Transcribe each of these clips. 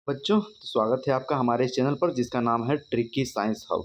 बच्चों, तो स्वागत है आपका हमारे इस चैनल पर जिसका नाम है ट्रिकी साइंस हब।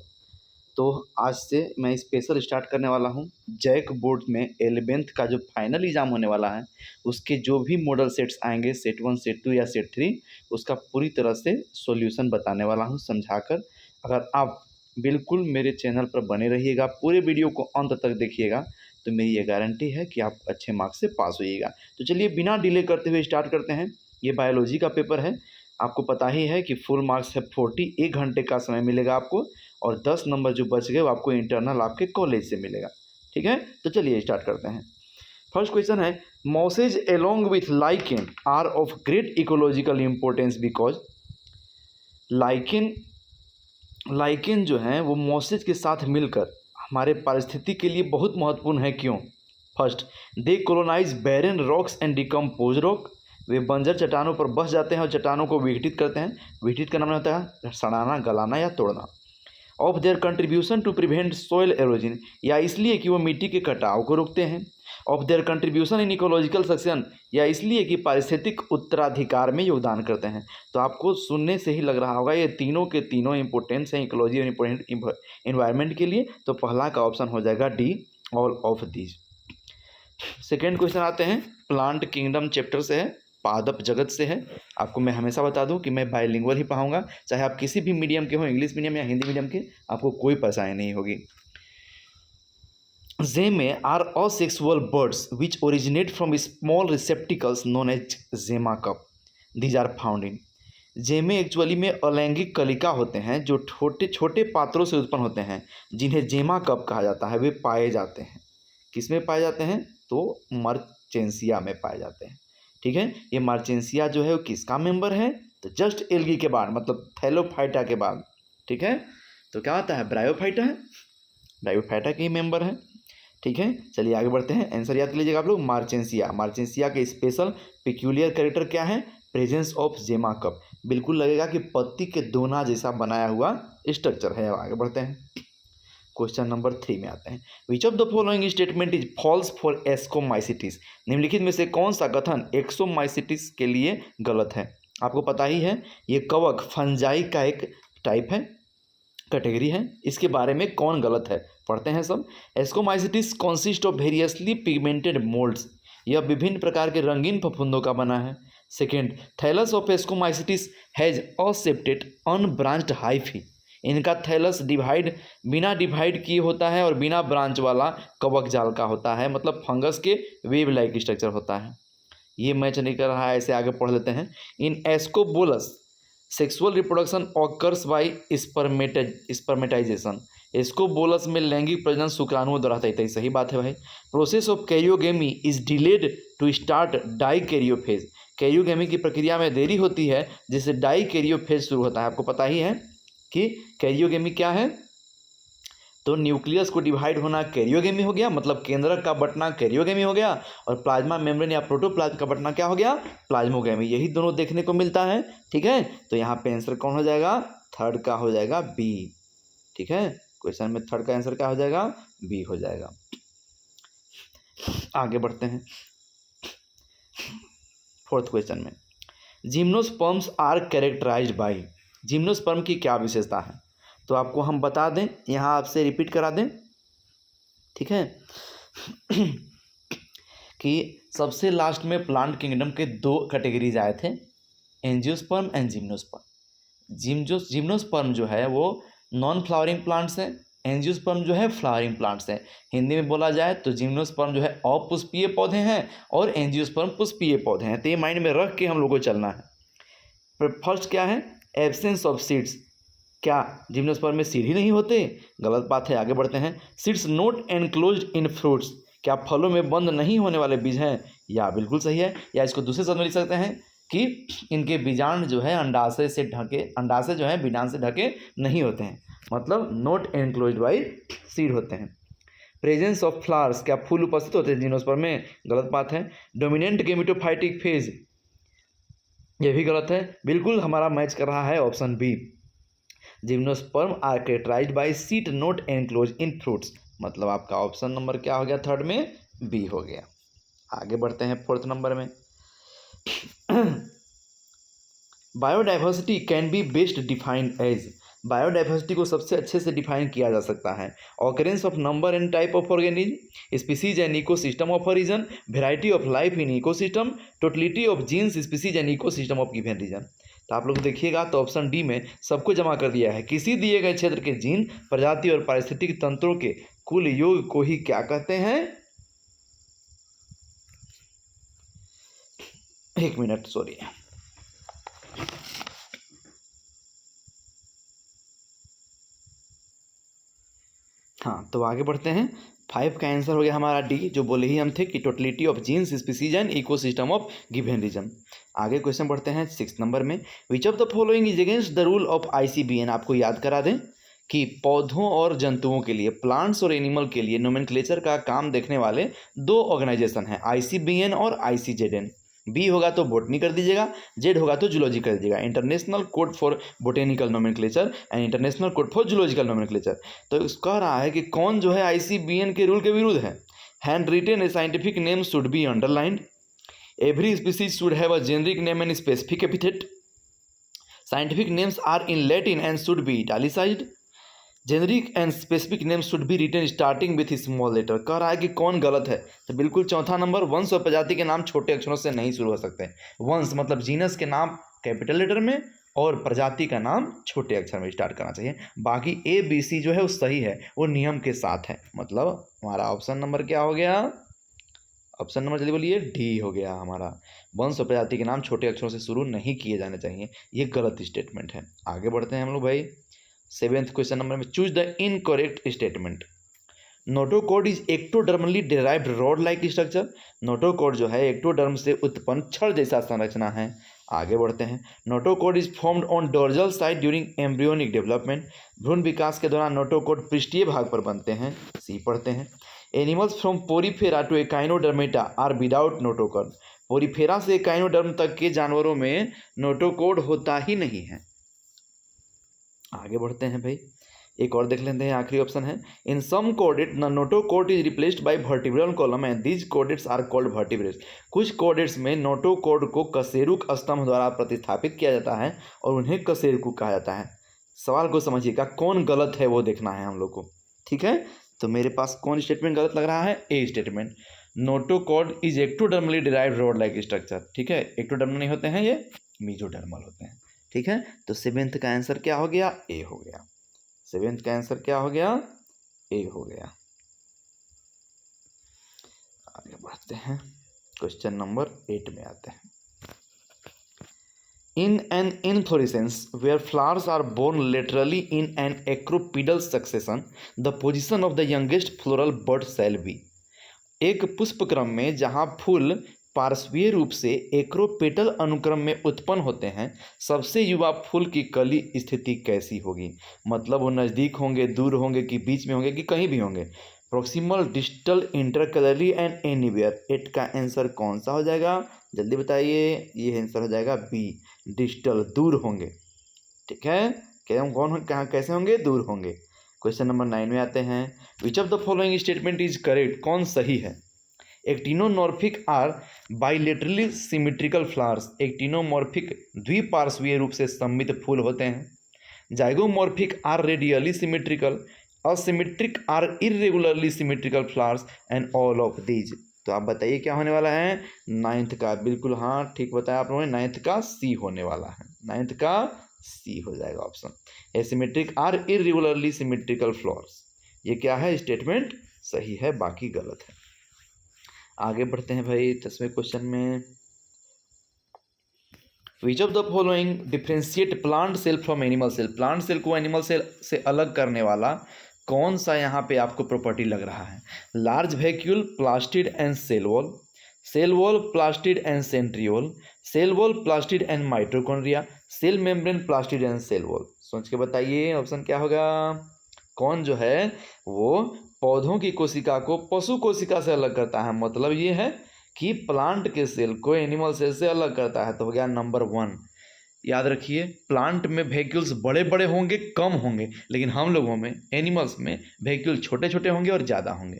तो आज से मैं स्पेशल स्टार्ट करने वाला हूं। जैक बोर्ड में 11th का जो फाइनल एग्ज़ाम होने वाला है उसके जो भी मॉडल सेट्स आएंगे, सेट 1, सेट 2 या सेट 3, उसका पूरी तरह से सॉल्यूशन बताने वाला हूं समझाकर। अगर आप बिल्कुल मेरे चैनल पर बने रहिएगा, पूरे वीडियो को अंत तक देखिएगा, तो मेरी ये गारंटी है कि आप अच्छे मार्क्स से पास होइएगा। तो चलिए बिना डिले करते हुए स्टार्ट करते हैं। ये बायोलॉजी का पेपर है। आपको पता ही है कि फुल मार्क्स है 40, 1 घंटे का समय मिलेगा आपको, और 10 नंबर जो बच गए वो आपको इंटरनल आपके कॉलेज से मिलेगा। ठीक है, तो चलिए स्टार्ट करते हैं। फर्स्ट क्वेश्चन है, mosses along with lichen are of great ecological importance because. Lichen lichen जो है वो मॉसेज के साथ मिलकर हमारे पारिस्थितिकी के लिए बहुत महत्वपूर्ण है। क्यों? First, they colonize barren rocks and decompose rock. वे बंजर चट्टानों पर बस जाते हैं और चट्टानों को विघटित करते हैं। विघटित करना मतलब होता है सड़ाना, गलाना या तोड़ना। Of their contribution to prevent soil erosion, या इसलिए कि वो मिट्टी के कटाव को रोकते हैं। Of their contribution in ecological section, या इसलिए कि पारिस्थितिक उत्तराधिकार में योगदान करते हैं। तो आपको सुनने से ही लग रहा होगा ये तीनों के तीनों इंपॉर्टेंस हैं इकोलॉजी और इन्वायरमेंट के लिए। तो पहला का ऑप्शन हो जाएगा D, all of these. Second question आते हैं, प्लांट किंगडम चैप्टर से है, पादप जगत से है। आपको मैं हमेशा बता दूं कि मैं बायलिंगुअल ही पढ़ाऊंगा, चाहे आप किसी भी मीडियम के हो, इंग्लिश मीडियम या हिंदी मीडियम के, आपको कोई परेशानी नहीं होगी। Gemmae are asexual buds which originate from small receptacles known as gemma cup. These are found in. Gemmae actually में अलैंगिक कलिका होते हैं जो छोटे छोटे पात्रों से उत्पन्न होते हैं, जिन्हें जेमा कप कहा जाता है। वे पाए जाते हैं किस में पाए जाते हैं? तो मर्चेंसिया में पाए जाते हैं। ठीक है, ये मर्चेंसिया जो है वो किसका मेंबर है? तो जस्ट एल्गी के बाद, मतलब थैलोफाइटा के बाद। ठीक है, तो क्या आता है? ब्रायोफाइटा है, ब्रायोफाइटा के ही मेंबर है। ठीक है, चलिए आगे बढ़ते हैं। आंसर याद कर लीजिएगा आप लोग, मार्चेंसिया। मार्चेंसिया के स्पेशल पिक्यूलियर कैरेक्टर क्या है? प्रेजेंस ऑफ जेमा कप। बिल्कुल लगेगा कि पत्ती के दोना जैसा बनाया हुआ स्ट्रक्चर है। आगे बढ़ते हैं, क्वेश्चन नंबर 3 में आते हैं। Which of the following statement is false for ascomycetes. निम्नलिखित में से कौन सा कथन एक्सोमाइसिटिस के लिए गलत है? आपको पता ही है ये कवक फंजाई का एक टाइप है, कैटेगरी है। इसके बारे में कौन गलत है पढ़ते हैं सब। Ascomycetes consist of variously pigmented moulds. यह विभिन्न प्रकार के रंगीन फफूंदों का बना है। Second, thallus of ascomycetes has aseptate unbranched hyphae. इनका थैलस बिना डिवाइड किए होता है और बिना ब्रांच वाला कवक जाल का होता है, मतलब फंगस के वेब लाइक स्ट्रक्चर होता है। ये मैच नहीं कर रहा है, ऐसे आगे पढ़ लेते हैं। In Ascobolus sexual reproduction occurs by spermatization. Ascobolus में लैंगिक प्रजनन शुक्राणुओं द्वारा होता है। सही बात है भाई। Process of karyogamy is delayed to start dikaryophase. Karyogamy की प्रक्रिया में देरी होती है जिससे डाइकैरियोफेज शुरू होता है। आपको पता ही है कि कैरियोगेमी क्या है? तो न्यूक्लियस को डिवाइड होना कैरियोगेमी हो गया, मतलब केंद्रक का बंटना कैरियोगेमी हो गया, और प्लाज्मा मेम्ब्रेन या प्रोटोप्लाज्म का बंटना क्या हो गया? प्लाज्मोगेमी। यही दोनों देखने को मिलता है। ठीक है, तो यहाँ पे आंसर कौन हो जाएगा? थर्ड का हो जाएगा बी। ठीक है, क्वेश्चन में थर्ड का आंसर क्या हो जाएगा? बी हो जाएगा। आगे बढ़ते हैं फोर्थ क्वेश्चन में। Gymnosperms are characterized by. Gymnosperm की क्या विशेषता है? तो आपको हम बता दें, यहाँ आपसे रिपीट करा दें। ठीक है कि सबसे लास्ट में प्लांट किंगडम के 2 कैटेगरीज आए थे, एंजियोस्पर्म एंड जिम्नोस्पर्म। जिम्नोस्पर्म जो है वो नॉन फ्लावरिंग प्लांट्स हैं, एंजियोस्पर्म जो है फ्लावरिंग प्लांट्स हैं। हिंदी में बोला जाए तो जिम्नोस्पर्म जो है अपुष्पीय पौधे हैं और एंजियोस्पर्म पुष्पीय पौधे हैं। तो ये माइंड में रख के हम लोग को चलना है। फर्स्ट क्या है? Absence of seeds. क्या जिम्नोस्पर्म में सीड ही नहीं होते? गलत बात है। आगे बढ़ते हैं। सीड्स नोट एनक्लोज्ड इन फ्रूट्स। क्या फलों में बंद नहीं होने वाले बीज हैं? या बिल्कुल सही है। या इसको दूसरे शब्द में लिख सकते हैं कि इनके बीजांड जो है अंडाशय जो है बीजांड से ढके नहीं होते हैं, मतलब नोट एनक्लोज्ड बाई सीड होते हैं। Presence of flowers. क्या फूल उपस्थित होते हैं जिम्नोस्पर्म में? गलत बात है। डोमिनेंट गेमेटोफाइटिक फेज, ये भी गलत है। बिल्कुल हमारा मैच कर रहा है option B. Gymnosperm are characterized by seed not enclose in fruits, मतलब आपका ऑप्शन नंबर क्या हो गया? थर्ड में बी हो गया। आगे बढ़ते हैं फोर्थ नंबर में। Biodiversity can be best defined as, biodiversity को सबसे अच्छे से डिफाइन किया जा सकता है occurrence of number and type of organism, species and ecosystem of a region, variety of life in ecosystem, totality of genes species and ecosystem of given region. तो आप लोग देखिएगा तो ऑप्शन डी में सबको जमा कर दिया है। किसी दिए गए क्षेत्र के जीन, प्रजाति और पारिस्थितिक तंत्रों के कुल योग को ही क्या कहते हैं? एक मिनट, सॉरी। हाँ, तो आगे बढ़ते हैं। 5 का आंसर हो गया हमारा डी, जो बोले ही हम थे कि totality of genes species and ecosystem of given region. आगे क्वेश्चन बढ़ते हैं 6 नंबर में। Which of the following is against the rule of ICBN. आपको याद करा दें कि पौधों और जंतुओं के लिए, प्लांट्स और एनिमल के लिए नोमेनक्लेचर का काम देखने वाले 2 ऑर्गेनाइजेशन हैं, आईसीबीएन और आईसीजेडएन। बी होगा तो बोटनी कर दीजिएगा, जेड होगा तो जूलॉजी कर दीजिएगा, international code for botanical nomenclature and international code for zoological nomenclature. तो कह रहा है कि कौन जो है आईसीबीएन के रूल के विरुद्ध है। Handwritten a scientific name should be underlined, every species should have a generic name and specific epithet, scientific names are in Latin and should be italicised, generic and specific name should be written starting with small letter. कह रहा है कि कौन गलत है। तो बिल्कुल चौथा नंबर, वंश और प्रजाति के नाम छोटे अक्षरों से नहीं शुरू हो सकते। वंश मतलब जीनस के नाम कैपिटल लेटर में और प्रजाति का नाम छोटे अक्षर में स्टार्ट करना चाहिए। बाकी ए बी सी जो है वो सही है, वो नियम के साथ है। मतलब हमारा ऑप्शन नंबर क्या हो गया? ऑप्शन नंबर जल्दी बोलिए, डी हो गया हमारा। वंश और प्रजाति के नाम छोटे अक्षरों से शुरू नहीं किए जाने चाहिए, ये गलत स्टेटमेंट है। आगे बढ़ते हैं हम लोग भाई 7th क्वेश्चन नंबर में। Choose the incorrect statement. Notochord is ectodermally derived rod like structure. Notochord जो है एक्टोडर्म से उत्पन्न छड़ जैसा संरचना है। आगे बढ़ते हैं। Notochord is formed on dorsal side during embryonic development. भ्रूण विकास के दौरान नोटोकॉर्ड पृष्ठीय भाग पर बनते हैं। सी पढ़ते हैं। Animals from Porifera to Echinodermata are without notochord. Porifera से एकाइनोडर्म तक के जानवरों में नोटोकॉर्ड होता ही नहीं है। आगे बढ़ते हैं भाई, एक और देख लेते हैं। आखिरी ऑप्शन है। In some chordate the notochord is replaced by vertebral column and these chordates are called vertebrates. कुछ कॉर्डेट्स में नोटोकॉर्ड को कशेरुक स्तंभ द्वारा प्रतिस्थापित किया जाता है और उन्हें कशेरुक कहा जाता है। सवाल को समझिएगा, कौन गलत है वो देखना है हम लोग को, ठीक है। तो मेरे पास कौन स्टेटमेंट गलत लग रहा है? A statement. Notochord is ectodermally derived rod like structure, ठीक है। एक्टोडर्मल नहीं होते हैं, ये मीजोडर्मल होते हैं, ठीक है। तो 7th का आंसर क्या हो गया? ए हो गया। 7th का आंसर क्या हो गया? ए हो गया। आगे बढ़ते हैं, क्वेश्चन नंबर 8 में आते हैं। In an inflorescence where flowers are borne laterally in an acropetal succession the position of the youngest floral bud shall be. एक पुष्पक्रम में जहाँ फूल पार्श्वीय रूप से एक्रोपेटल अनुक्रम में उत्पन्न होते हैं, सबसे युवा फूल की कली स्थिति कैसी होगी? मतलब वो नज़दीक होंगे, दूर होंगे, कि बीच में होंगे, कि कहीं भी होंगे। Proximal, distal, intercalary and anywhere. 8 का आंसर कौन सा हो जाएगा? जल्दी बताइए। ये आंसर हो जाएगा बी, डिस्टल, दूर होंगे, ठीक है। क्या कौन कहाँ कैसे होंगे? दूर होंगे। क्वेश्चन नंबर 9 में आते हैं। Which of the following statement is correct. कौन सही है? Actinomorphic are bilaterally symmetrical flowers. Actinomorphic द्विपार्श्वीय रूप से सममित फूल होते हैं। Zygomorphic are radially symmetrical. Asymmetric are irregularly symmetrical flowers and all of these. तो आप बताइए क्या होने वाला है? 9th का, बिल्कुल हाँ ठीक बताया आप लोगों ने। 9th का सी होने वाला है। 9th का सी हो जाएगा option. Asymmetric or irregularly symmetrical flowers, ये क्या है? स्टेटमेंट सही है, बाकी गलत है। आगे बढ़ते हैं भाई 10वें क्वेश्चन में। Which of the following differentiate plant cell from animal cell. Plant cell को एनिमल सेल से अलग करने वाला कौन सा यहाँ पे आपको प्रॉपर्टी लग रहा है? Large vacuole, plastid and cell wall, cell wall, plastid and centriole, cell wall, plastid and mitochondria, cell membrane, plastid and cell wall. सोच के बताइए ऑप्शन क्या होगा? कौन जो है वो पौधों की कोशिका को पशु कोशिका से अलग करता है? मतलब ये है कि प्लांट के सेल को एनिमल सेल से अलग करता है। तो हो गया नंबर 1। याद रखिए, प्लांट में वैक्यूल्स बड़े बड़े होंगे, कम होंगे, लेकिन हम लोगों में, एनिमल्स में वैक्यूल छोटे छोटे होंगे और ज़्यादा होंगे।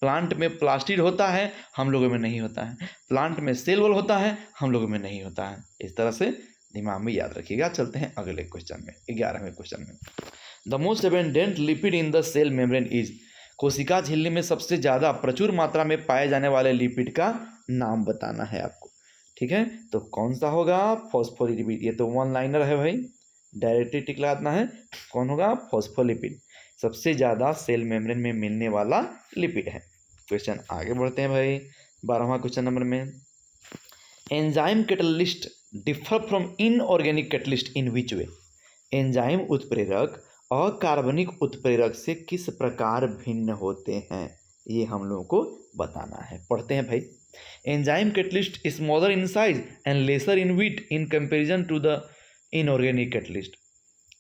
प्लांट में प्लास्टिड होता है, हम लोगों में नहीं होता है। प्लांट में सेल वॉल होता है, हम लोगों में नहीं होता है। इस तरह से दिमाग में याद रखिएगा। चलते हैं अगले क्वेश्चन में, 11वें क्वेश्चन में। The most abundant lipid in the cell membrane is, कोशिका झिल्ली में सबसे ज़्यादा प्रचुर मात्रा में पाए जाने वाले लिपिड का नाम बताना है आपको। ठीक है, तो कौन सा होगा? फॉस्फोलिपिड। ये तो वन लाइनर है भाई, डायरेक्टली टिक लगाना है। कौन होगा? फॉस्फोलिपिड सबसे ज़्यादा सेल मेम्ब्रेन में मिलने वाला लिपिड है। क्वेश्चन आगे बढ़ते हैं भाई, 12वां क्वेश्चन नंबर में। Enzyme catalyst differ from inorganic catalyst in which way, enzyme उत्प्रेरक अकार्बनिक उत्प्रेरक से किस प्रकार भिन्न होते हैं, ये हम लोगों को बताना है। पढ़ते हैं भाई। Enzyme catalyst smaller in size and lesser in weight in comparison to the inorganic catalyst,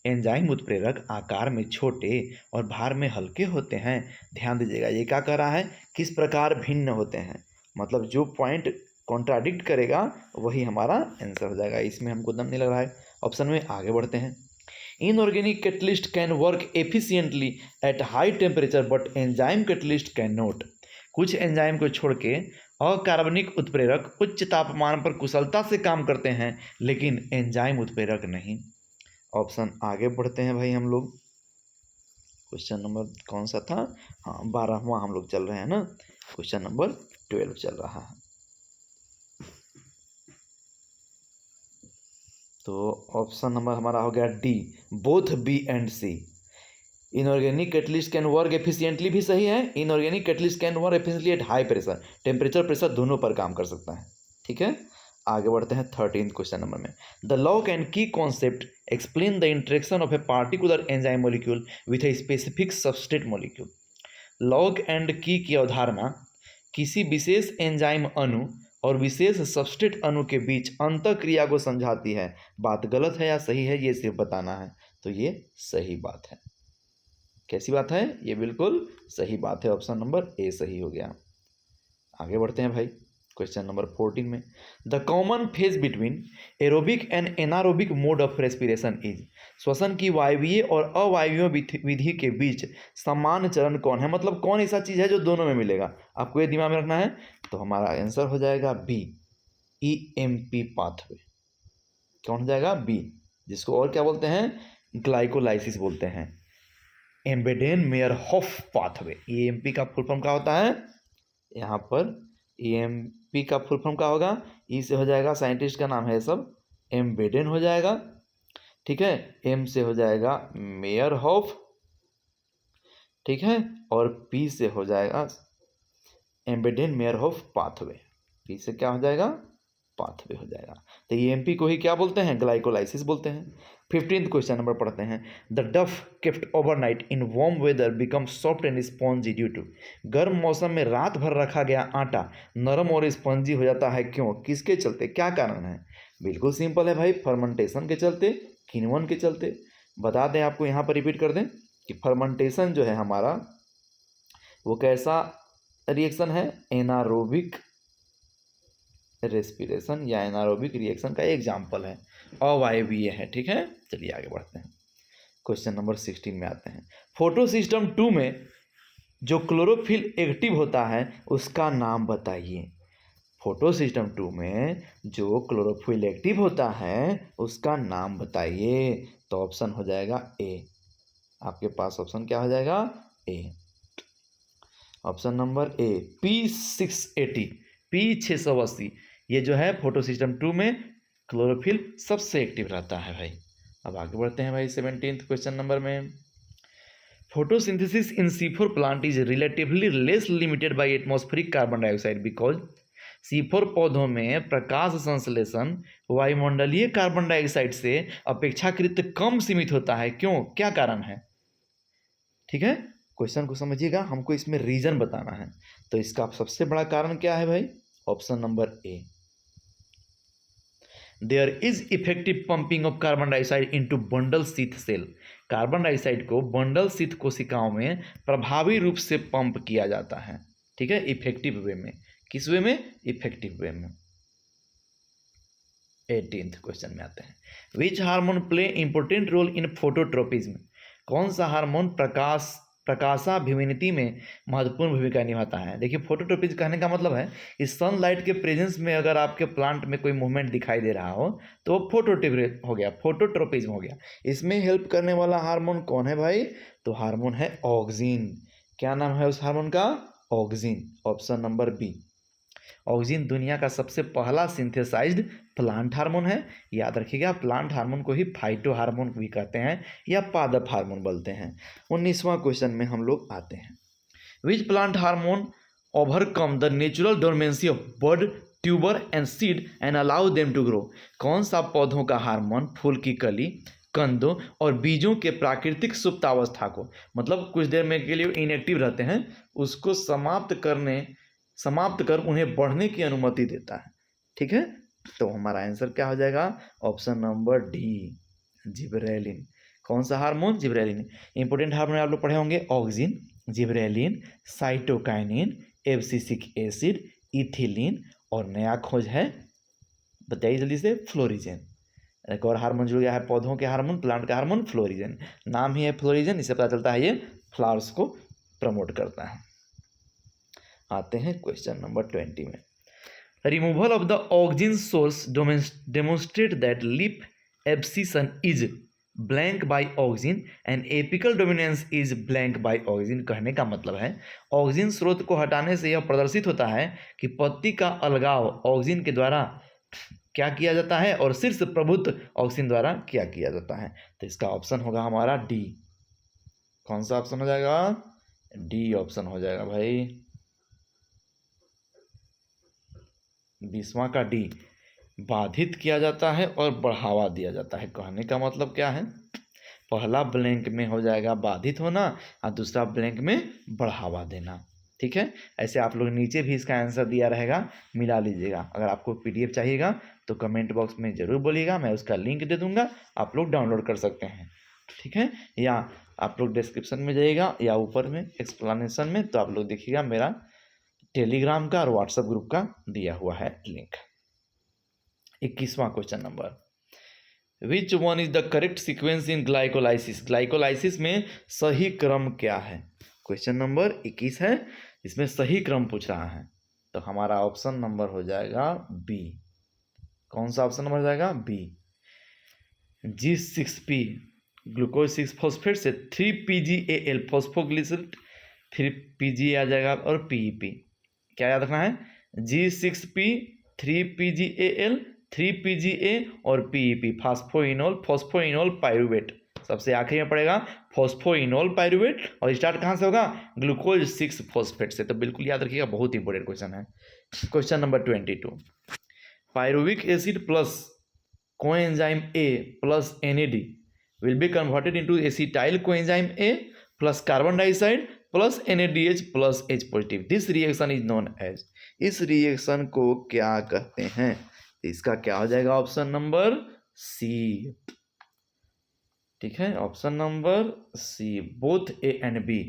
enzyme उत्प्रेरक आकार में छोटे और भार में हल्के होते हैं। ध्यान दीजिएगा, ये क्या कह रहा है? किस प्रकार भिन्न होते हैं, मतलब जो पॉइंट कॉन्ट्राडिक्ट करेगा वही हमारा आंसर हो जाएगा। इसमें हमको दम नहीं लग रहा है। ऑप्शन में आगे बढ़ते हैं। Inorganic catalyst can work efficiently at high temperature but enzyme catalyst can not, कुछ एंजाइम को छोड़ के अकार्बनिक उत्प्रेरक उच्च तापमान पर कुशलता से काम करते हैं, लेकिन एंजाइम उत्प्रेरक नहीं। ऑप्शन आगे बढ़ते हैं भाई हम लोग। क्वेश्चन नंबर कौन सा था? हाँ, 12वां हम लोग चल रहे हैं ना। क्वेश्चन नंबर 12 चल रहा है। तो ऑप्शन नंबर हमारा हो गया D, both B and C. Inorganic catalyst can work efficiently भी सही है। Inorganic catalyst can work efficiently at high pressure, temperature pressure दोनों पर काम कर सकता है। ठीक है, आगे बढ़ते हैं 13 क्वेश्चन नंबर में। द लॉक एंड की concept explain the interaction of a particular enzyme molecule with a specific substrate molecule. Lock and की अवधारणा किसी विशेष एंजाइम अणु और विशेष सबस्ट्रेट अणु के बीच अंतःक्रिया को समझाती है। बात गलत है या सही है, ये सिर्फ बताना है। तो ये सही बात है। कैसी बात है? ये बिल्कुल सही बात है। ऑप्शन नंबर ए सही हो गया। आगे बढ़ते हैं भाई क्वेश्चन नंबर 14 में। The common phase between aerobic and anaerobic mode of respiration is, श्वसन की वायवीय और अवायवीय विधि के बीच समान चरण कौन है, मतलब कौन ऐसा चीज है जो दोनों में मिलेगा? आपको ये दिमाग में रखना है। तो हमारा आंसर हो जाएगा बी, ईएमपी पाथवे। कौन हो जाएगा? बी, जिसको और क्या बोलते हैं? ग्लाइकोलाइसिस बोलते हैं, एम्बेडेन मेयरहोफ पाथवे। ईएमपी का फुल फॉर्म क्या होता है? यहाँ पर ईएमपी का फुल फॉर्म क्या होगा? ई से हो जाएगा, साइंटिस्ट का नाम है सब, एम्बेडेन हो जाएगा। ठीक है, एम से हो जाएगा मेयरहोफ, ठीक है, और पी से हो जाएगा एम्बेडेन मेयरहोफ पाथवे। पी से क्या हो जाएगा? पाथवे हो जाएगा। तो ईएमपी को ही क्या बोलते हैं? ग्लाइकोलाइसिस बोलते हैं। 15th क्वेश्चन नंबर पढ़ते हैं। The dough kept overnight in warm weather become soft and spongy due to, गर्म मौसम में रात भर रखा गया आटा नरम और स्पंजी हो जाता है, क्यों? किसके चलते? क्या कारण है? बिल्कुल सिंपल है भाई, फर्मेंटेशन के चलते, किण्वन के चलते। बता दें आपको, यहाँ पर रिपीट कर दें कि फर्मेंटेशन जो है हमारा, वो कैसा रिएक्शन है? एनारोबिक रेस्पिरेशन या एनारोबिक रिएक्शन का एग्जाम्पल है, अवायवीय है। ठीक है, चलिए आगे बढ़ते हैं। क्वेश्चन नंबर 16 में आते हैं। फोटो सिस्टम 2 में जो क्लोरोफिल एक्टिव होता है उसका नाम बताइए। फोटो सिस्टम 2 में जो क्लोरोफिल एक्टिव होता है उसका नाम बताइए। तो ऑप्शन हो जाएगा ए। आपके पास ऑप्शन क्या हो जाएगा? ए। ऑप्शन नंबर ए, P680, P680, ये जो है फोटो सिस्टम 2 में क्लोरोफिल सबसे एक्टिव रहता है भाई। अब आगे बढ़ते हैं भाई 17th क्वेश्चन नंबर में। Photosynthesis in C4 plant is relatively less limited by atmospheric carbon dioxide because C4 पौधों में प्रकाश संश्लेषण वायुमंडलीय कार्बन डाइऑक्साइड से अपेक्षाकृत कम सीमित होता है, क्यों? क्या कारण है? ठीक है, क्वेश्चन को समझिएगा, हमको इसमें रीजन बताना है। तो इसका सबसे बड़ा कारण क्या है भाई? Option number A, there is effective pumping of carbon dioxide into bundle sheath cell, carbon dioxide को बंडल शीथ कोशिकाओं में प्रभावी रूप से पंप किया जाता है। ठीक है, इफेक्टिव वे में। किस वे में? इफेक्टिव वे में। 18th क्वेश्चन में आते हैं। Which hormone play important role in phototropism, कौन सा हार्मोन प्रकाश प्रकाशाभिविनिति में महत्वपूर्ण भूमिका निभाता है। देखिए फोटोट्रोपिज्म कहने का मतलब है इस सनलाइट के प्रेजेंस में अगर आपके प्लांट में कोई मूवमेंट दिखाई दे रहा हो तो वो फोटोट्रोपिज्म हो गया, फोटोट्रोपिज्म हो गया। इसमें हेल्प करने वाला हार्मोन कौन है भाई? तो हार्मोन है ऑक्सिन। क्या नाम है उस हार्मोन का? Auxin. Option number B. Auxin दुनिया का सबसे पहला सिंथेसाइज्ड प्लांट हार्मोन है। याद रखिएगा प्लांट हार्मोन को ही फाइटो हार्मोन भी कहते हैं या पादप हार्मोन बोलते हैं। 19वां क्वेश्चन में हम लोग आते हैं। Which plant hormone overcome the natural dormancy of bud, tuber and seed and allow them to grow? कौन सा पौधों का हार्मोन फूल की कली, कंदों और बीजों के प्राकृतिक सुप्तावस्था को, मतलब कुछ देर में के लिए इनएक्टिव रहते हैं, उसको समाप्त कर उन्हें बढ़ने की अनुमति देता है? ठीक है, तो हमारा आंसर क्या हो जाएगा? Option number D, gibberellin. कौन सा हार्मोन? जिबरेलिन। इंपोर्टेंट हार्मोन आप लोग पढ़े होंगे, auxin, gibberellin, cytokinin, abscisic acid, ethylene, और नया खोज है, बताइए जल्दी से, फ्लोरिजेन। एक और हार्मोन जुड़ गया है पौधों के हार्मोन, प्लांट का हार्मोन, फ्लोरिजेन। नाम ही है फ्लोरिजेन, इससे पता चलता है ये फ्लावर्स को प्रमोट करता है। आते हैं क्वेश्चन नंबर 20 में। Removal of the auxin source demonstrate that leaf abscission is blank by auxin and apical dominance is blank by auxin. कहने का मतलब है ऑक्सिन स्रोत को हटाने से यह प्रदर्शित होता है कि पत्ती का अलगाव ऑक्सिन के द्वारा क्या किया जाता है और शीर्ष प्रभुत्व ऑक्सिन द्वारा क्या किया जाता है। तो इसका ऑप्शन होगा हमारा डी। कौन सा ऑप्शन हो जाएगा? डी ऑप्शन हो जाएगा भाई, 20वां का डी। बाधित किया जाता है और बढ़ावा दिया जाता है। कहने का मतलब क्या है? पहला ब्लैंक में हो जाएगा बाधित होना और दूसरा ब्लैंक में बढ़ावा देना। ठीक है, ऐसे आप लोग नीचे भी इसका आंसर दिया रहेगा, मिला लीजिएगा। अगर आपको पीडीएफ चाहिएगा तो कमेंट बॉक्स में ज़रूर बोलिएगा, मैं उसका लिंक दे दूंगा, आप लोग डाउनलोड कर सकते हैं। ठीक है, या आप लोग डिस्क्रिप्शन में जाइएगा या ऊपर में एक्सप्लेनेशन में, तो आप लोग देखिएगा मेरा टेलीग्राम का और व्हाट्सएप ग्रुप का दिया हुआ है लिंक। 21वां question number, which one is the correct sequence in glycolysis? Glycolysis में सही क्रम क्या है? क्वेश्चन नंबर 21 है, इसमें सही क्रम पूछ रहा है। तो हमारा ऑप्शन नंबर हो जाएगा बी। कौन सा ऑप्शन नंबर हो जाएगा? बी। G6P ग्लूकोज 6 फॉस्फेट से 3PGAL फॉस्फोग्लिसरेट, फिर PGA आ जाएगा और PEP। क्या याद रखना है? G6P, 3PGAL, 3PGA और PEP, फॉस्फोइनोल पायरुवेट। सबसे आखिरी में पड़ेगा फॉस्फोइनोल पायरुवेट और स्टार्ट कहाँ से होगा? ग्लूकोज 6 फॉस्फेट से। तो बिल्कुल याद रखिएगा, बहुत इंपॉर्टेंट क्वेश्चन है। Question number 22, pyruvic acid plus coenzyme A plus NAD will be converted into acetyl coenzyme A plus carbon dioxide plus NADH plus H positive. This reaction is known as, इस reaction को क्या कहते हैं? इसका क्या हो जाएगा? Option number C. ठीक है, option number C, both A and B.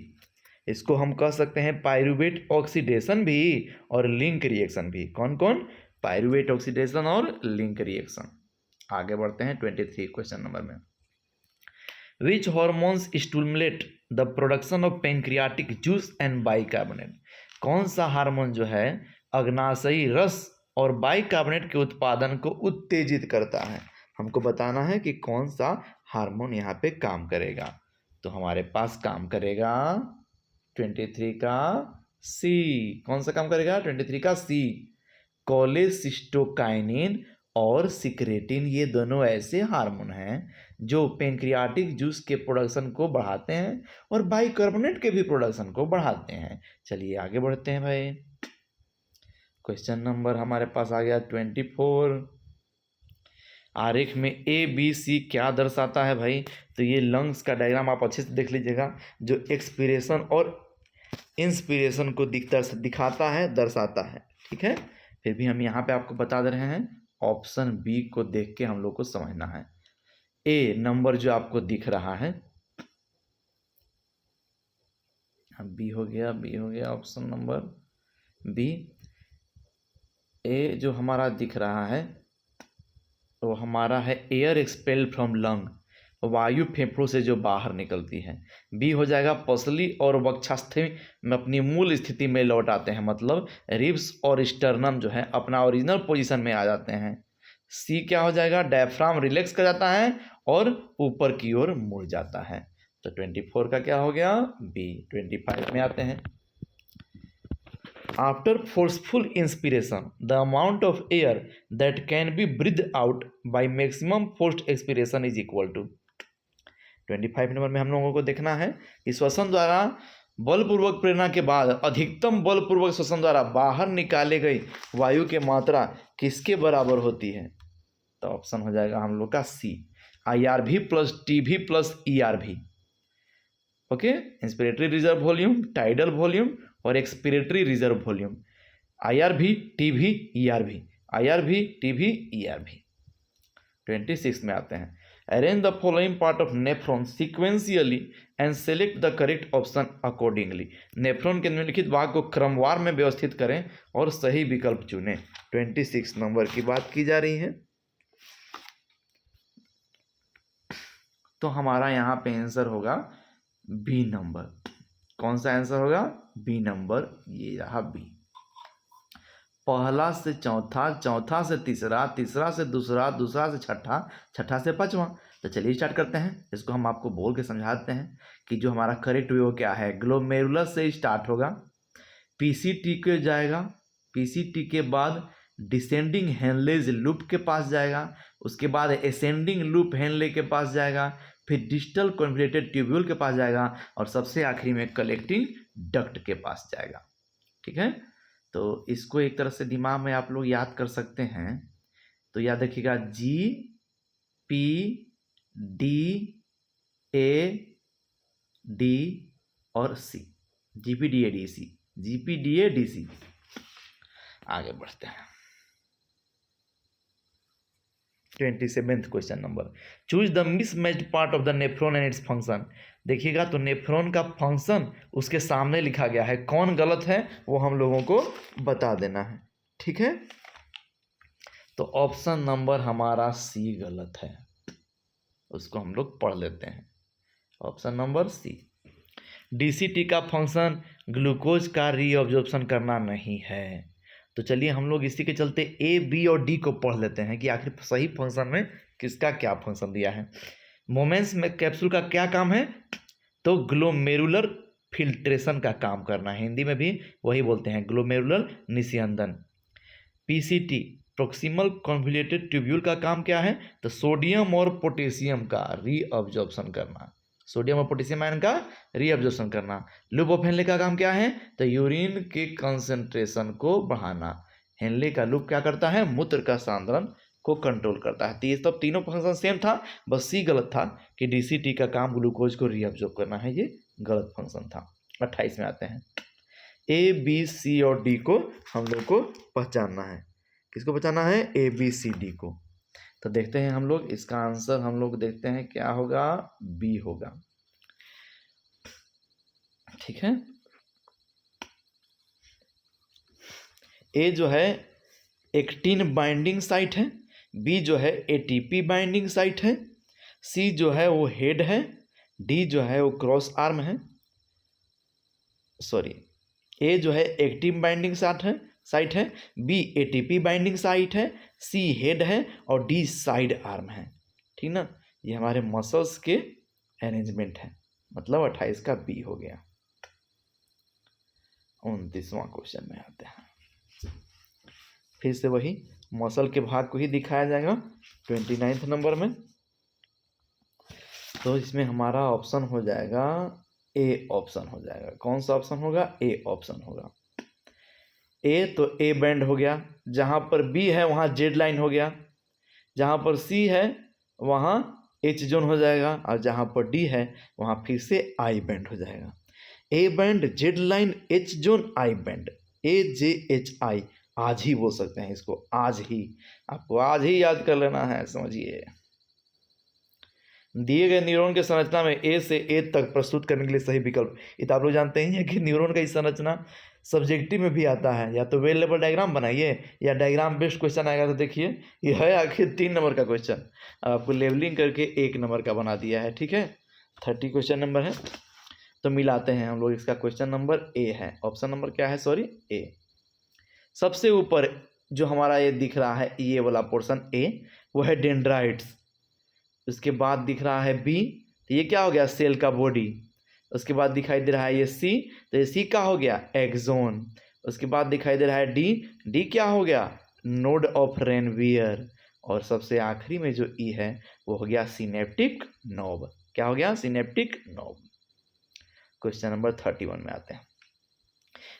इसको हम कह सकते हैं पायरुवेट ऑक्सीडेशन भी और लिंक रिएक्शन भी। कौन कौन? पायरुवेट ऑक्सीडेशन और लिंक रिएक्शन। आगे बढ़ते हैं 23 क्वेश्चन नंबर में। Which hormones stimulate the production of pancreatic juice and bicarbonate? कौन सा हार्मोन जो है अग्नाशयी रस और बाइकार्बोनेट के उत्पादन को उत्तेजित करता है? हमको बताना है कि कौन सा हार्मोन यहाँ पे काम करेगा। तो हमारे पास काम करेगा 23 का सी। कौन सा काम करेगा? 23 का सी, कोलेसिस्टोकाइनिन और सिक्रेटिन। ये दोनों ऐसे हार्मोन हैं जो पेंक्रियाटिक जूस के प्रोडक्शन को बढ़ाते हैं और बाइकार्बोनेट के भी प्रोडक्शन को बढ़ाते हैं। चलिए आगे बढ़ते हैं भाई। क्वेश्चन नंबर हमारे पास आ गया 24। आरेख में ए बी सी क्या दर्शाता है भाई? तो ये लंग्स का डायग्राम आप अच्छे से देख लीजिएगा, जो एक्सपीरेशन और इंस्पिरेशन को दिखाता है, दर्शाता है। ठीक है, फिर भी हम यहाँ पे आपको बता दे रहे हैं, ऑप्शन बी को देख के हम लोग को समझना है। ए नंबर जो आपको दिख रहा है, बी हो गया ऑप्शन नंबर बी। ए जो हमारा दिख रहा है वो हमारा है एयर एक्सपेल फ्रॉम लंग, वायु फेफड़ों से जो बाहर निकलती है। बी हो जाएगा पसली और वक्षस्थि में अपनी मूल स्थिति में लौट आते हैं, मतलब रिब्स और स्टर्नम जो है अपना ओरिजिनल पोजीशन में आ जाते हैं। सी क्या हो जाएगा, डायफ्राम रिलैक्स कर जाता है और ऊपर की ओर मुड़ जाता है। तो 24 का क्या हो गया, बी। 25 में आते हैं। After forceful inspiration the amount of air that can be breathe out by maximum forced expiration is equal to. 25 number में हम लोगों को देखना है कि श्वसन द्वारा बलपूर्वक प्रेरणा के बाद अधिकतम बलपूर्वक श्वसन द्वारा बाहर निकाले गई वायु की मात्रा किसके बराबर होती है। तो ऑप्शन हो जाएगा हम लोग का C, IRV plus TV plus ERV। Okay, inspiratory reserve volume, tidal volume और expiratory reserve volume, IRV TV ERV, IRV TV ERV। 26 में आते हैं। Arrange the following part of nephron sequentially and select the correct option accordingly. Nephron के निम्नलिखित भाग को क्रमवार में व्यवस्थित करें और सही विकल्प चुनें। 26 नंबर की बात की जा रही है। तो हमारा यहाँ पे आंसर होगा बी नंबर। कौन सा आंसर होगा, बी नंबर, ये रहा बी। पहला से चौथा, चौथा से तीसरा, तीसरा से दूसरा, दूसरा से छठा, छठा से पांचवा। तो चलिए स्टार्ट करते हैं। इसको हम आपको बोल के समझाते हैं कि जो हमारा करेक्ट वे वो क्या है। ग्लोमेरुलस से स्टार्ट होगा, PCT के जाएगा, PCT के बाद डिसेंडिंग हेनलेज लूप के पास जाएगा, उसके बाद एसेंडिंग लूप हेनले के पास जाएगा, फिर डिस्टल कॉन्वोल्यूटेड ट्यूब्यूल के पास जाएगा और सबसे आखिरी में कलेक्टिंग डक्ट के पास जाएगा। ठीक है, तो इसको एक तरह से दिमाग में आप लोग याद कर सकते हैं। तो याद रखिएगा GPDAD और C, GPDADC, GPDADC। आगे बढ़ते हैं। 27th question number, choose the mismatched part of the nephron and its function. देखिएगा तो नेफ्रॉन का फंक्शन उसके सामने लिखा गया है, कौन गलत है वो हम लोगों को बता देना है। ठीक है, तो ऑप्शन नंबर हमारा सी गलत है, उसको हम लोग पढ़ लेते हैं। ऑप्शन नंबर सी, DCT का फंक्शन ग्लूकोज का रीअब्जॉर्प्शन करना नहीं है। तो चलिए हम लोग इसी के चलते A, B और D को पढ़ लेते हैं कि आखिर सही फंक्शन में किसका क्या फंक्शन दिया है। मोमेंट्स में कैप्सूल का क्या काम है, तो ग्लोमेरुलर फिल्ट्रेशन का काम करना है, हिंदी में भी वही बोलते हैं, ग्लोमेरुलर निस्यंदन। PCT प्रोक्सिमल कॉन्वोल्यूटेड ट्यूब्यूल का काम क्या है, तो सोडियम और पोटेशियम का रीअब्जॉर्प्शन करना, सोडियम और पोटेशियम आयन का रीअब्जॉर्प्शन करना। लूप ऑफ हेनले का काम क्या है, तो यूरिन के कंसंट्रेशन को बढ़ाना। हेनले का लूप क्या करता है, मूत्र का सांद्रण को कंट्रोल करता है। तो ये सब तीनों फंक्शन सेम था, बस सी गलत था कि DCT का काम ग्लूकोज को रीअब्जॉर्ब करना है, ये गलत फंक्शन था। 28 में आते हैं। A, B, C और D को हम लोग को पहचानना है। किसको पहचानना है, A, B, C, D को। तो देखते हैं हम लोग, इसका आंसर हम लोग देखते हैं क्या होगा, बी होगा। ठीक है, ए जो है एक्टिन बाइंडिंग साइट है, बी जो है ATP बाइंडिंग साइट है, सी जो है वो हेड है, डी जो है वो क्रॉस आर्म है, सॉरी, ए जो है एक्टिन बाइंडिंग साइट है, बी ATP बाइंडिंग साइट है, सी हेड है और डी साइड आर्म है। ठीक ना, ये हमारे मसल्स के अरेंजमेंट है, मतलब 28 का बी हो गया। 29वां क्वेश्चन में आते हैं। फिर से वही मसल के भाग को ही दिखाया जाएगा 29th नंबर में। तो इसमें हमारा ऑप्शन हो जाएगा ए ऑप्शन हो जाएगा। कौन सा ऑप्शन होगा, ए ऑप्शन होगा। ए तो ए बैंड हो गया, जहाँ पर बी है वहाँ जेड लाइन हो गया, जहाँ पर सी है वहाँ एच जोन हो जाएगा और जहाँ पर डी है वहाँ फिर से आई बैंड हो जाएगा। A band, Z line, H zone, I band, AJHI। आज ही बोल सकते हैं इसको, आज ही, आपको आज ही याद कर लेना है, समझिए। दिए गए न्यूरॉन के संरचना में ए से ए तक प्रस्तुत करने के लिए सही विकल्प। ये तो आप लोग जानते ही हैं कि न्यूरॉन का संरचना सब्जेक्टिव में भी आता है, या तो वेल लेवल डायग्राम बनाइए या डायग्राम बेस्ड क्वेश्चन आएगा। तो देखिए ये है आखिर 3 नंबर का क्वेश्चन, आपको लेवलिंग करके 1 नंबर का बना दिया है। ठीक है, 30 क्वेश्चन नंबर है। तो मिलाते हैं हम लोग, इसका क्वेश्चन नंबर ए है, ऑप्शन नंबर क्या है, सॉरी ए। सबसे ऊपर जो हमारा ये दिख रहा है ये वाला पोर्शन ए, वो है डेंड्राइट्स। उसके बाद दिख रहा है बी, तो ये क्या हो गया, सेल का बॉडी। उसके बाद दिखाई दे रहा है ये सी, तो ये सी का हो गया एक्सोन। उसके बाद दिखाई दे रहा है डी, डी क्या हो गया, नोड ऑफ रेनवियर। और सबसे आखिरी में जो ई है वो हो गया सिनेप्टिक नोब। क्या हो गया, सिनेप्टिक नोब। क्वेश्चन नंबर 31 में आते हैं।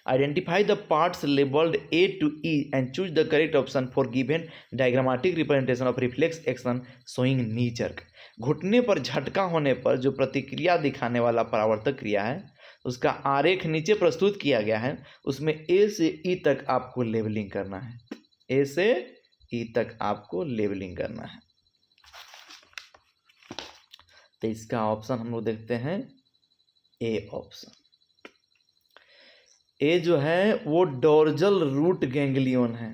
Identify the parts labeled A to E and choose the correct option for given diagrammatic representation of reflex action showing knee jerk. घुटने पर झटका होने पर जो प्रतिक्रिया दिखाने वाला परावर्तक क्रिया है उसका आरेख नीचे प्रस्तुत किया गया है। उसमें ए से ई तक आपको लेबलिंग करना है, ए से ई तक आपको लेबलिंग करना है। तो इसका ऑप्शन हम लोग देखते हैं ए ऑप्शन। ए जो है वो डोर्जल रूट गैंग्लियन है।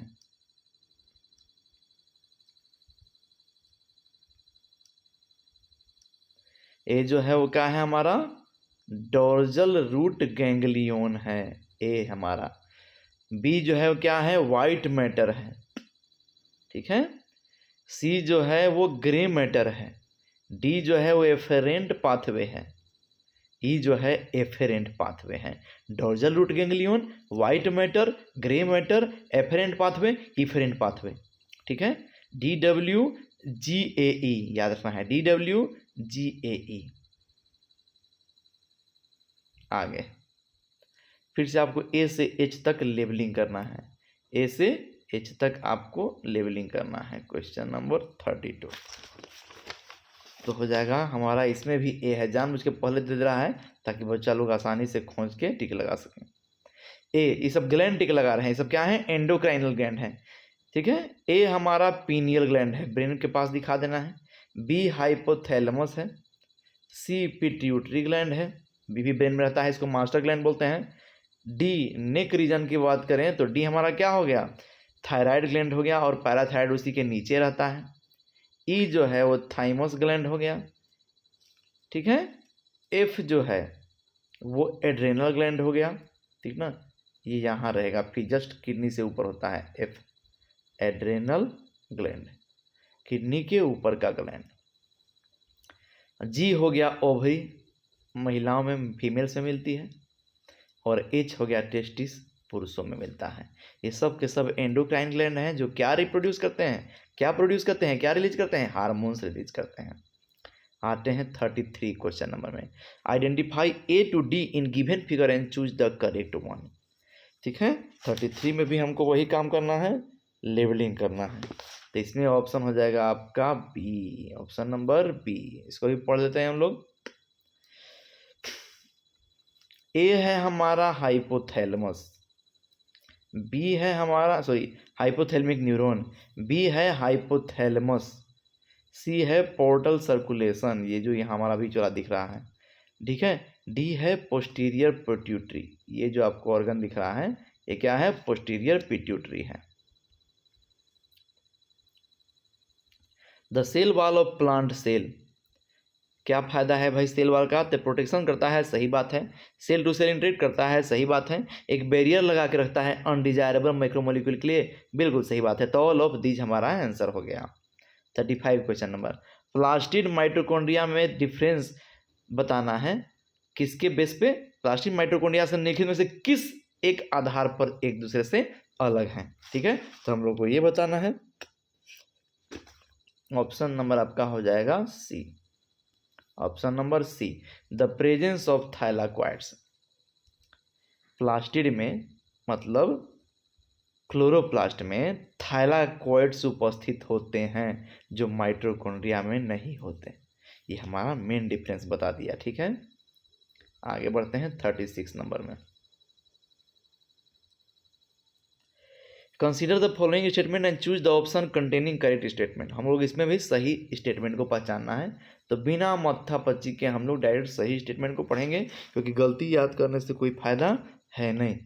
ए जो है वो क्या है हमारा, डोर्जल रूट गैंग्लियन है ए हमारा। बी जो है वो क्या है, वाइट मैटर है। ठीक है, सी जो है वो ग्रे मैटर है। डी जो है वो एफेरेंट पाथवे है। ई जो है एफेरेंट पाथवे है। Dorsal root ganglion, white matter, grey matter, afferent pathway, efferent pathway. ठीक है, DWGAE याद रखना है, DWGAE। आगे फिर से आपको ए से एच तक लेबलिंग करना है, ए से एच तक आपको लेबलिंग करना है। क्वेश्चन नंबर 32 तो हो जाएगा हमारा, इसमें भी ए है, जानबूझ के पहले दे रहा है ताकि बच्चा लोग आसानी से खोज के टिक लगा सकें। ए, ये सब ग्लैंड टिक लगा रहे हैं, ये सब क्या है, एंडोक्राइनल ग्लैंड है। ठीक है, ए हमारा पीनियल ग्लैंड है, ब्रेन के पास दिखा देना है। बी हाइपोथैलेमस है। सी पिट्यूटरी ग्लैंड है, बी भी ब्रेन में रहता है, इसको मास्टर ग्लैंड बोलते हैं। डी नेक रीजन की बात करें तो डी हमारा क्या हो गया, थायराइड ग्लैंड हो गया, और पैराथायराइड उसी के नीचे रहता है। ई जो है वो थाइमस ग्लैंड हो गया। ठीक है, एफ जो है वो एड्रेनल ग्लैंड हो गया। ठीक ना, ये यहाँ रहेगा, फिर जस्ट किडनी से ऊपर होता है एफ, एड्रेनल ग्लैंड, किडनी के ऊपर का ग्लैंड। जी हो गया ओवरी, महिलाओं में, फीमेल्स में मिलती है। और एच हो गया टेस्टिस, पुरुषों में मिलता है। ये सब के सब एंडोक्राइन ग्लैंड हैं जो क्या रिप्रोड्यूस करते हैं, क्या प्रोड्यूस करते हैं, क्या रिलीज करते हैं, हार्मोन्स रिलीज करते हैं। आते हैं 33 क्वेश्चन नंबर में। Identify A to D in given figure and choose the correct one. ठीक है, 33 में भी हमको वही काम करना है, लेबलिंग करना है। तो इसमें ऑप्शन हो जाएगा आपका बी, ऑप्शन नंबर बी। इसको भी पढ़ लेते हैं हम लोग। ए है हमारा हाइपोथैलेमस, बी है हमारा, सॉरी, हाइपोथैलेमिक न्यूरॉन, बी है हाइपोथैलेमस, सी है पोर्टल सर्कुलेशन, ये जो यहाँ हमारा भी चौड़ा दिख रहा है। ठीक है, डी है पोस्टीरियर पिट्यूटरी, ये जो आपको ऑर्गन दिख रहा है ये क्या है, पोस्टीरियर पिट्यूटरी है। The cell wall of plant cell, क्या फायदा है भाई सेल वॉल का, तो प्रोटेक्शन करता है, सही बात है। सेल टू सेल इंटरेक्ट करता है, सही बात है। एक बैरियर लगा के रखता है अनडिजायरेबल माइक्रोमोलिक्यूल के लिए, बिल्कुल सही बात है। तो ऑल ऑफ दीज हमारा आंसर हो गया। 35 क्वेश्चन नंबर। प्लास्टिड माइटोकॉन्ड्रिया में डिफरेंस बताना है, किसके बेस पे, प्लास्टिड माइटोकॉन्ड्रिया से निखिल में से किस एक आधार पर एक दूसरे से अलग हैं। ठीक है, तो हम लोग को ये बताना है। ऑप्शन नंबर आपका हो जाएगा C, option number C, the presence of thylakoids. Plastid में मतलब क्लोरोप्लास्ट में थाइलाक्वाइड्स उपस्थित होते हैं जो माइटोकॉन्ड्रिया में नहीं होते। ये हमारा मेन डिफरेंस बता दिया। ठीक है, आगे बढ़ते हैं 36 नंबर में। Consider the following statement and choose the option containing correct statement. हम लोग इसमें भी सही स्टेटमेंट को पहचानना है, तो बिना मत्था पच्ची के हम लोग डायरेक्ट सही स्टेटमेंट को पढ़ेंगे, क्योंकि गलती याद करने से कोई फायदा है नहीं।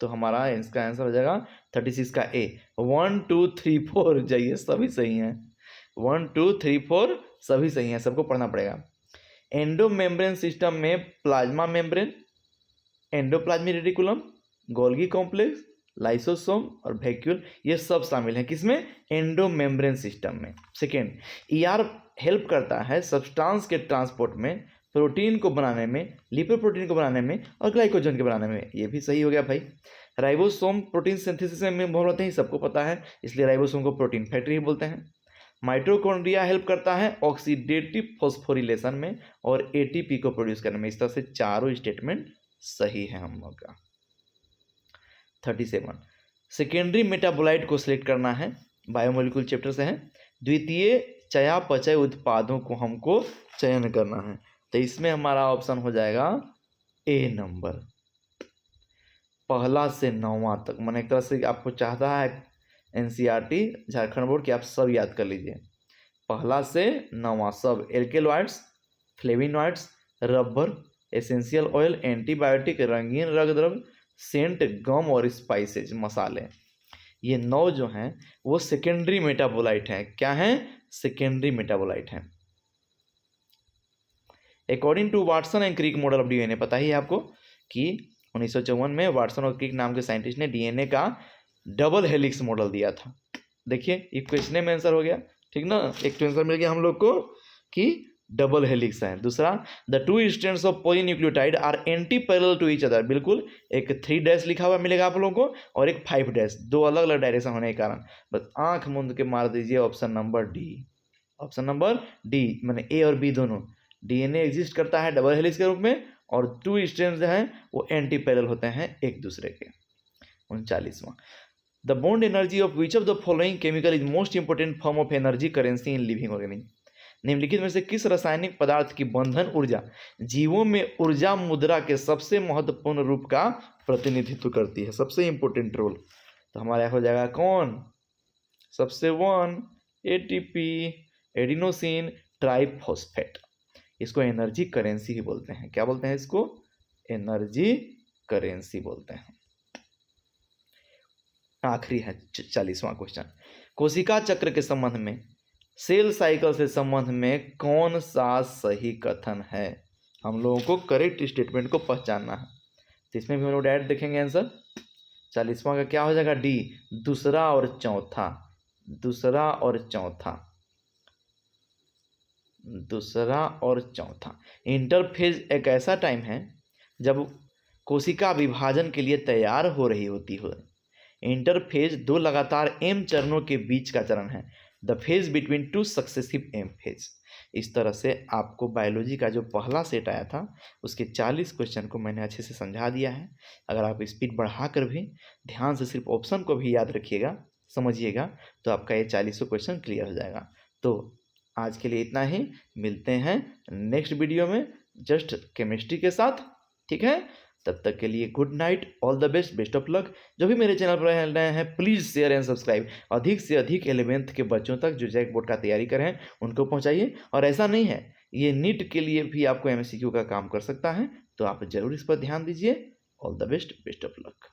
तो हमारा इसका आंसर हो जाएगा 36 का ए। 1 2 3 4 जाइए, सभी सही हैं। 1 2 3 4 सभी सही हैं, सबको पढ़ना पड़ेगा। एंडोमेम्ब्रेन सिस्टम में plasma membrane, endoplasmic reticulum, Golgi complex, lysosome और वैक्यूल, ये सब शामिल हैं किसमें? एंडोमेम्ब्रेन सिस्टम में। सेकेंड, ईआर हेल्प करता है सब्सटेंस के ट्रांसपोर्ट में, प्रोटीन को बनाने में, लिपोप्रोटीन को बनाने में और ग्लाइकोजन के बनाने में। ये भी सही हो गया भाई। राइबोसोम प्रोटीन सिंथेसिस में इन्वॉल्व होते हैं, सबको पता है, इसलिए राइबोसोम को प्रोटीन फैक्ट्री ही बोलते हैं। माइटोकॉन्ड्रिया हेल्प करता है ऑक्सीडेटिव फॉस्फोरिलेशन में और एटीपी को प्रोड्यूस करने में। इस तरह से चारों स्टेटमेंट सही है हम लोग का। 37, सेकेंडरी मेटाबोलाइट को सिलेक्ट करना है, बायोमोलिक्यूल चैप्टर से है। द्वितीय चयापचय उत्पादों को हमको चयन करना है, तो इसमें हमारा ऑप्शन हो जाएगा ए नंबर, पहला से 9वां तक। मैंने एक तरह से आपको चाहता है एनसीईआरटी झारखंड बोर्ड कि आप सब याद कर लीजिए, पहला से 9वां सब। Alkaloids, फ्लेविनॉइड्स, rubber, essential oil, antibiotic, रंगीन रंग द्रव्य, सेंट, गम और स्पाइसेज, मसाले, ये 9 जो हैं वो सेकेंडरी मेटाबोलाइट हैं। क्या हैं? सेकेंडरी मेटाबोलाइट हैं। According to Watson and Crick model of DNA, पता ही है आपको कि 1954 में वाटसन और क्रिक नाम के साइंटिस्ट ने डीएनए का डबल हेलिक्स मॉडल दिया था। देखिए एक क्वेश्चन में आंसर हो गया, ठीक ना, एक तो आंसर मिल गया हम लोग को कि डबल हेलिक्स है। दूसरा, the 2 strands of polynucleotide are anti parallel to each other, बिल्कुल एक 3 डैश लिखा हुआ मिलेगा आप लोगों को और एक 5 डैश, दो अलग अलग डायरेक्शन होने के कारण बस आंख मूंद के मार दीजिए option number D. Option number D, मैंने ए और बी दोनों, डीएनए एग्जिस्ट करता है डबल हेलिक्स के रूप में और 2 स्ट्रैंड्स जो हैं वो एंटी पैरेलल होते हैं एक दूसरे के। 39वां, the bond energy of which of the following chemical is most important form of energy currency in living organism. निम्नलिखित में से किस रासायनिक पदार्थ की बंधन ऊर्जा जीवों में ऊर्जा मुद्रा के सबसे महत्वपूर्ण रूप का प्रतिनिधित्व करती है, सबसे इंपोर्टेंट रोल? तो हमारा हो जाएगा कौन? सबसे 1 एटीपी, एडिनोसिन ट्राइफॉस्फेट। इसको एनर्जी करेंसी ही बोलते हैं। क्या बोलते हैं इसको? एनर्जी करेंसी बोलते हैं। आखिरी है 40वां क्वेश्चन, कोशिका चक्र के संबंध में, सेल साइकिल से संबंध में कौन सा सही कथन है? हम लोगों को करेक्ट स्टेटमेंट को पहचानना है, तो इसमें भी हम लोग डायरेक्ट देखेंगे आंसर। 40वां का क्या हो जाएगा? डी, दूसरा और चौथा। दूसरा और चौथा, दूसरा और चौथा। इंटरफेज एक ऐसा टाइम है जब कोशिका विभाजन के लिए तैयार हो रही होती है। इंटरफेज 2 लगातार एम चरणों के बीच का चरण है, the phase between 2 successive M phase. इस तरह से आपको बायोलॉजी का जो पहला सेट आया था उसके 40 क्वेश्चन को मैंने अच्छे से समझा दिया है। अगर आप स्पीड बढ़ाकर भी ध्यान से सिर्फ ऑप्शन को भी याद रखिएगा, समझिएगा, तो आपका ये 40 क्वेश्चन क्लियर हो जाएगा। तो आज के लिए इतना ही, मिलते हैं नेक्स्ट वीडियो में जस्ट केमिस्ट्री के साथ, ठीक है? तब तक के लिए good night, all the best, best of luck. जो भी मेरे चैनल पर नए हैं प्लीज़ शेयर एंड सब्सक्राइब। अधिक से अधिक 11th के बच्चों तक जो जैक बोर्ड का तैयारी कर रहे हैं उनको पहुंचाइए। और ऐसा नहीं है, ये नीट के लिए भी आपको MCQ का काम कर सकता है, तो आप जरूर इस पर ध्यान दीजिए। All the best, best of luck.